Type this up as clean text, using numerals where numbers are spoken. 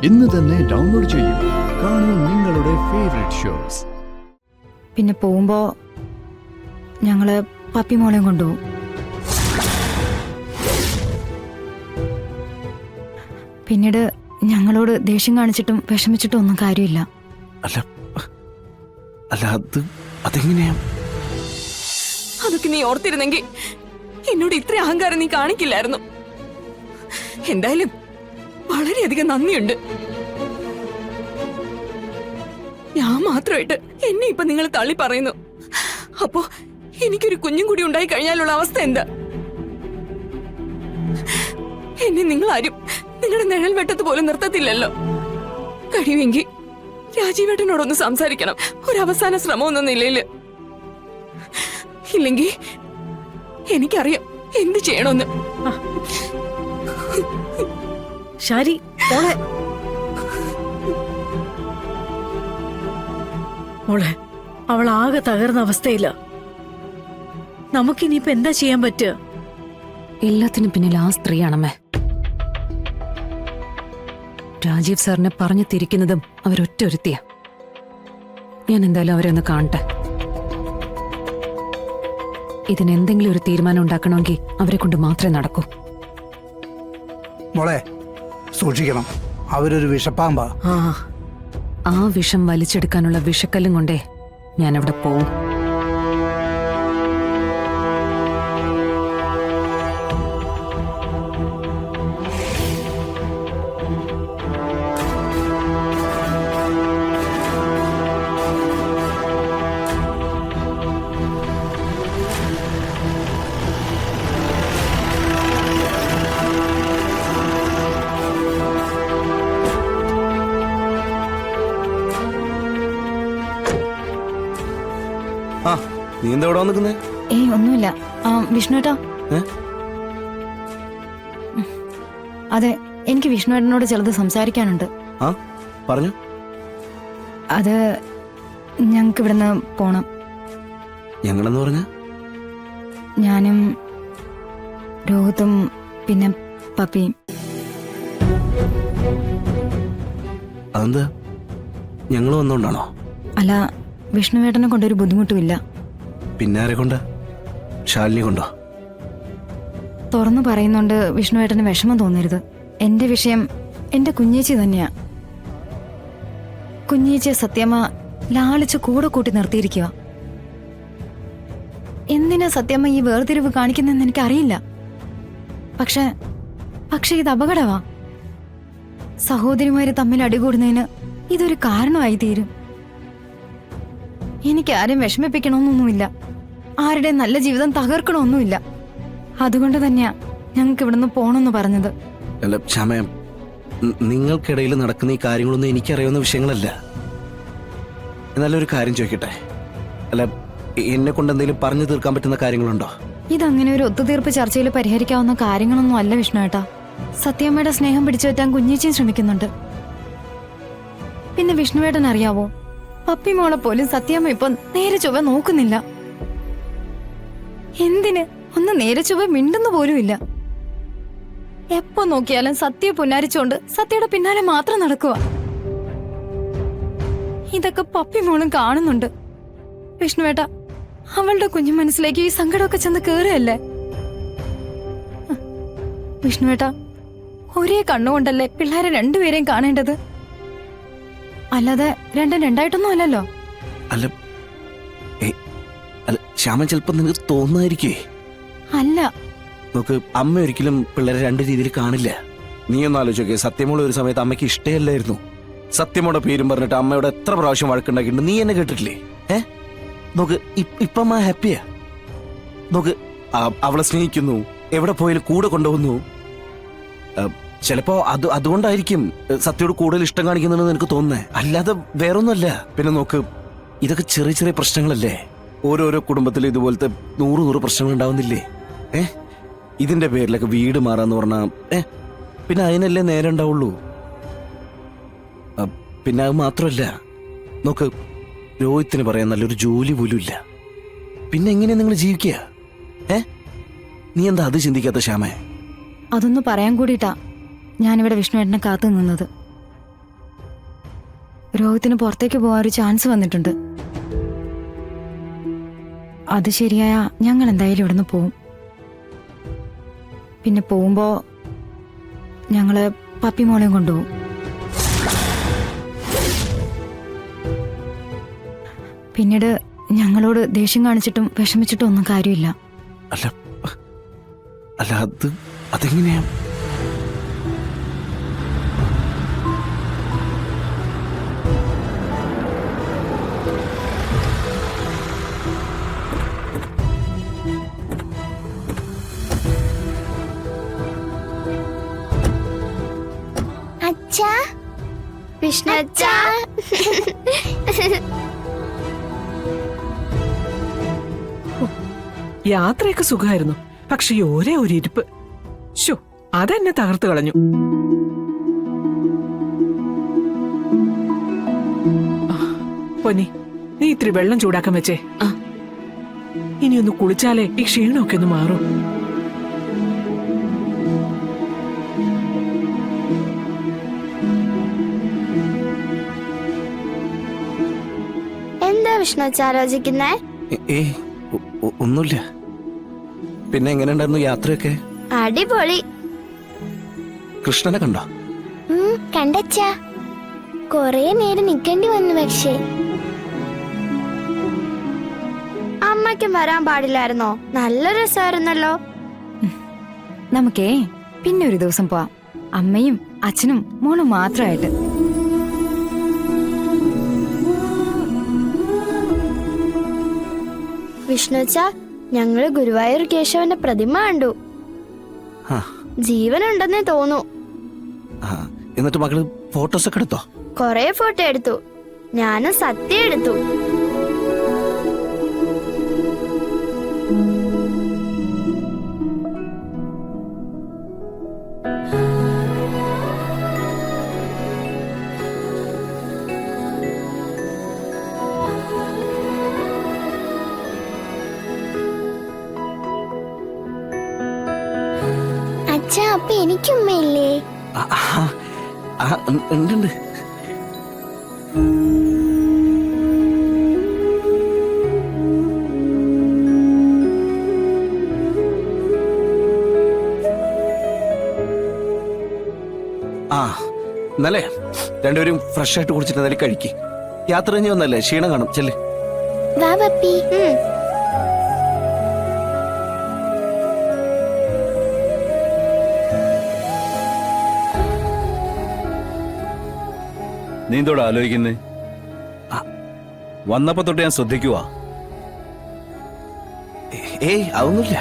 ഇന്ന് തന്നെ ഡൗൺലോഡ് ചെയ്യൂ. കാണൂ നിങ്ങളുടെ ഫേവറേറ്റ് ഷോസ്. പിന്നെ പോകുമ്പോ ഞങ്ങള് പപ്പി മോളെയും കൊണ്ടുപോകും. പിന്നീട് ഞങ്ങളോട് ദേഷ്യം കാണിച്ചിട്ടും വിഷമിച്ചിട്ടും ഒന്നും കാര്യമില്ല. അല്ല അല്ല അതെങ്ങനെയാ? അതൊക്കെ നീ ഓർത്തിരുന്നെങ്കിൽ എന്നോട് ഇത്ര അഹങ്കാരം നീ കാണിക്കില്ലായിരുന്നു. എന്തായാലും വളരെയധികം നന്ദിയുണ്ട്. ഞാൻ മാത്രമായിട്ട് എന്നെ ഇപ്പൊ നിങ്ങൾ തള്ളി പറയുന്നു. അപ്പോ എനിക്കൊരു കുഞ്ഞും കൂടി ഉണ്ടായി കഴിഞ്ഞാലുള്ള അവസ്ഥ എന്താ? എന്നെ നിങ്ങൾ ആരും നിങ്ങളുടെ നിഴൽ വെട്ടത്ത് പോലും നിർത്തത്തില്ലല്ലോ. കഴിയുമെങ്കിൽ രാജീവേട്ടനോടൊന്ന് സംസാരിക്കണം, ഒരു അവസാന ശ്രമം എന്ന നിലയില്. ഇല്ലെങ്കിൽ എനിക്കറിയാം എന്ത് ചെയ്യണമെന്ന്. ശാരി മോളെ, മോളെ അവൾ ആകെ തകർന്ന അവസ്ഥയില്ല. നമുക്കിനിയിപ്പോ എന്താ ചെയ്യാൻ പറ്റുക? എല്ലാത്തിനും പിന്നിൽ ആ സ്ത്രീയാണമ്മേ. രാജീവ് സാറിനെ പറഞ്ഞു തിരിക്കുന്നതും അവരൊറ്റൊരുത്തിയ. ഞാൻ എന്തായാലും അവരെ ഒന്ന് കാണട്ടെ. ഇതിനെന്തെങ്കിലും ഒരു തീരുമാനം ഉണ്ടാക്കണമെങ്കിൽ അവരെ കൊണ്ട് മാത്രമേ നടക്കൂ. മോളെ സൂക്ഷിക്കണം, അവരൊരു വിഷപ്പാമ്പാ. ആ വിഷം വലിച്ചെടുക്കാനുള്ള വിഷക്കല്ലും കൊണ്ടേ ഞാൻ അവിടെ പോവും. നീ എന്താ ഇവിടെ വന്നിരിക്കുന്നേ? ഏയ് ഒന്നുമില്ല. വിഷ്ണുവേട്ടാ, അതെ, എനിക്ക് വിഷ്ണുവേട്ടനോട് ചിലത് സംസാരിക്കാനുണ്ട്. പറഞ്ഞു. അത് ഞങ്ങക്ക് ഇവിടുന്ന് പോണം. ഞങ്ങളെന്ന് പറഞ്ഞ ഞാനും രോഹിത്തും പിന്നെ പപ്പിയും. അതെന്താ, ഞങ്ങൾ വന്നോണ്ടാണോ? അല്ല, വിഷ്ണുവേട്ടനെ കൊണ്ടൊരു ബുദ്ധിമുട്ടുമില്ല. പിന്നാരെ കൊണ്ട്? ശാലിനി കൊണ്ടോ? തുറന്നു പറയുന്നുണ്ട് വിഷ്ണുവേട്ടന് വിഷമം തോന്നരുത്. എന്റെ വിഷയം എന്റെ കുഞ്ഞേച്ചി തന്നെയാ. കുഞ്ഞേച്ചിയെ സത്യമ്മ ലാളിച്ച് കൂടെ കൂട്ടി നിർത്തിയിരിക്കുക. എന്തിനാ സത്യമ്മ ഈ വേർതിരിവ് കാണിക്കുന്നെന്ന് എനിക്കറിയില്ല. പക്ഷെ ഇത് അപകടമാ. സഹോദരിമാര് തമ്മിൽ അടികൂടുന്നതിന് ഇതൊരു കാരണമായി തീരും. എനിക്ക് ആരും വിഷമിപ്പിക്കണമെന്നൊന്നുമില്ല, ആരുടെ നല്ല ജീവിതം തകർക്കണമൊന്നുമില്ല. അതുകൊണ്ട് തന്നെയാ ഞങ്ങൾക്ക് ഇവിടുന്ന് പോണെന്ന് പറഞ്ഞത്. അല്ല ശ്യാമ, നിങ്ങൾക്കിടയിൽ നടക്കുന്ന ഈ കാര്യങ്ങളൊന്നും എനിക്കറിയാവുന്ന വിഷയങ്ങളല്ല. എന്നാലും ഒരു കാര്യം ചോദിക്കട്ടെ, അല്ല എന്നെ കൊണ്ട് എന്തെങ്കിലും പറഞ്ഞു തീർക്കാൻ പറ്റുന്ന കാര്യങ്ങളുണ്ടോ? ഇതങ്ങനെ ഒരു ഒത്തുതീർപ്പ് ചർച്ചയിൽ പരിഹരിക്കാവുന്ന കാര്യങ്ങളൊന്നും അല്ല വിഷ്ണുവേട്ടാ. സത്യമ്മയുടെ സ്നേഹം പിടിച്ചു പറ്റാൻ കുഞ്ഞേച്ചിയും ശ്രമിക്കുന്നുണ്ട്. പിന്നെ വിഷ്ണുവേട്ടൻ അറിയാവോ, പപ്പി മോളെ പോലും സത്യമ്മ ഇപ്പൊ നേരെ ചൊവ്വ നോക്കുന്നില്ല. എന്തിന് ഒന്ന് നേരെ ചൊവ്വ മിണ്ടുന്നു പോലുമില്ല. എപ്പോ നോക്കിയാലും സത്യ പുന്നാരിച്ചോണ്ട് സത്യയുടെ പിന്നാലെ മാത്രം നടക്കുക. ഇതൊക്കെ പപ്പി മോളും കാണുന്നുണ്ട്. വിഷ്ണുവേട്ട, അവളുടെ കുഞ്ഞു മനസ്സിലേക്ക് ഈ സങ്കടമൊക്കെ ചെന്ന് കേറുകയല്ലേ. വിഷ്ണുവേട്ട, ഒരേ കണ്ണുകൊണ്ടല്ലേ പിള്ളേരെ രണ്ടുപേരെയും കാണേണ്ടത്, അല്ലാതെ രണ്ടും രണ്ടായിട്ടൊന്നും അല്ലല്ലോ. അല്ല ശ്യാമ, ചിലപ്പോ നിനക്ക് തോന്നുമായിരിക്കേ. അല്ല, നോക്ക്, അമ്മ ഒരിക്കലും പിള്ളേരെ രണ്ട് രീതിയിൽ കാണില്ല. നീ ഒന്ന് ആലോചിച്ചോക്കെ, സത്യമോള് ഒരു സമയത്ത് അമ്മയ്ക്ക് ഇഷ്ടമല്ലായിരുന്നു. സത്യമോടെ പേരും പറഞ്ഞിട്ട് അമ്മയോട് എത്ര പ്രാവശ്യം വഴക്കുണ്ടാക്കിയിട്ടുണ്ട്, നീ എന്നെ കേട്ടിട്ടില്ലേ? നോക്ക്, ഇപ്പൊ അമ്മ ഹാപ്പിയാ. നോക്ക്, അവളെ സ്നേഹിക്കുന്നു, എവിടെ പോയാലും കൂടെ കൊണ്ടുപോകുന്നു. ചിലപ്പോ അതുകൊണ്ടായിരിക്കും സത്യയോട് കൂടുതൽ ഇഷ്ടം കാണിക്കുന്നുണ്ടെന്ന് എനിക്ക് തോന്നുന്നേ, അല്ലാതെ വേറൊന്നുമല്ല. പിന്നെ നോക്ക്, ഇതൊക്കെ ചെറിയ ചെറിയ പ്രശ്നങ്ങളല്ലേ. ഓരോരോ കുടുംബത്തിൽ ഇതുപോലത്തെ 100 പ്രശ്നങ്ങൾ ഉണ്ടാവുന്നില്ലേ? ഇതിന്റെ പേരിലൊക്കെ വീട് മാറാന്ന് പറഞ്ഞാ പിന്നെ അതിനല്ലേ നേരം ഉണ്ടാവുള്ളൂ. പിന്നെ അത് മാത്രമല്ല, നോക്ക്, രോഹിത്തിന് പറയാൻ നല്ലൊരു ജോലി പോലും ഇല്ല. പിന്നെ എങ്ങനെയാ നിങ്ങൾ ജീവിക്കുക? നീ എന്താ അത് ചിന്തിക്കാത്ത ശ്യാമേ? അതൊന്ന് പറയാൻ കൂടിയിട്ടാ ഞാനിവിടെ വിഷ്ണുവേട്ടനെ കാത്തു നിന്നത്. രോഹിത്തിന് പുറത്തേക്ക് പോകാൻ ഒരു ചാൻസ് വന്നിട്ടുണ്ട്. അത് ശരിയായ ഞങ്ങൾ എന്തായാലും ഇവിടുന്ന് പോവും. പിന്നെ പോകുമ്പോ ഞങ്ങള് പപ്പി മോളെയും കൊണ്ടുപോകും. പിന്നീട് ഞങ്ങളോട് ദേഷ്യം കാണിച്ചിട്ടും വിഷമിച്ചിട്ടും ഒന്നും കാര്യമില്ല. അല്ല അല്ല അതെങ്ങനെയാ? അച്ഛാ, വിഷ്ണു അച്ഛാ. യാത്രയൊക്കെ സുഖമായിരുന്നു, പക്ഷെ ഈ ഒരേ ഒരു ഇരിപ്പ് ശോ, അതെന്നെ തകർത്ത് കളഞ്ഞു. പൊന്നി, നീ ഇത്തിരി വെള്ളം ചൂടാക്കാൻ വെച്ചേ. ഇനി ഒന്ന് കുളിച്ചാലേ ഈ ക്ഷീണമൊക്കെ ഒന്ന് മാറും. എന്താ വിഷ്ണു അച്ഛാ ആലോചിക്കുന്നേ? ഏയ് ഒന്നുമില്ല. പിന്നെ എങ്ങനെ ഉണ്ടായിരുന്നു യാത്രയൊക്കെ? അടിപൊളി. കൃഷ്ണനെ കണ്ടോ? കണ്ടച്ചാ, കൊറേ നേരം നിക്കേണ്ടി വന്നു. പക്ഷേ അമ്മയ്ക്കും വരാൻ പാടില്ലായിരുന്നോ? നല്ല രസമായിരുന്നല്ലോ. നമുക്കേ പിന്നെ ഒരു ദിവസം പോവാം, അമ്മയും അച്ഛനും മോളും മാത്രമായിട്ട്. വിഷ്ണു അച്ഛാ, ഞങ്ങള് ഗുരുവായൂർ കേശവന്റെ പ്രതിമ കണ്ടു. ആ, ജീവനുണ്ടെന്നേ തോന്നു. ആ, എന്നിട്ട് മകള് ഫോട്ടോസ് ഒക്കെ എടുത്തോ? കൊറേ ഫോട്ടോ എടുത്തു. ഞാനും സത്യം എടുത്തു. അച്ഛാ, അപ്പൊ എനിക്കുമ്മയില്ലേ? ഉണ്ട്. ആ, എന്നല്ലേ രണ്ടുപേരും ഫ്രഷ് ആയിട്ട് കുടിച്ചിട്ട് എന്നാലും കഴിക്ക്. യാത്ര കഴിഞ്ഞ് വന്നല്ലേ, ക്ഷീണം കാണും. ചെല്ല്. വാ പപ്പി. നീ എന്തോടാ ആലോചിക്കുന്നേ? വന്നപ്പോ തൊട്ട് ഞാൻ ശ്രദ്ധിക്കുവാ. ഏയ് അതൊന്നുമില്ല.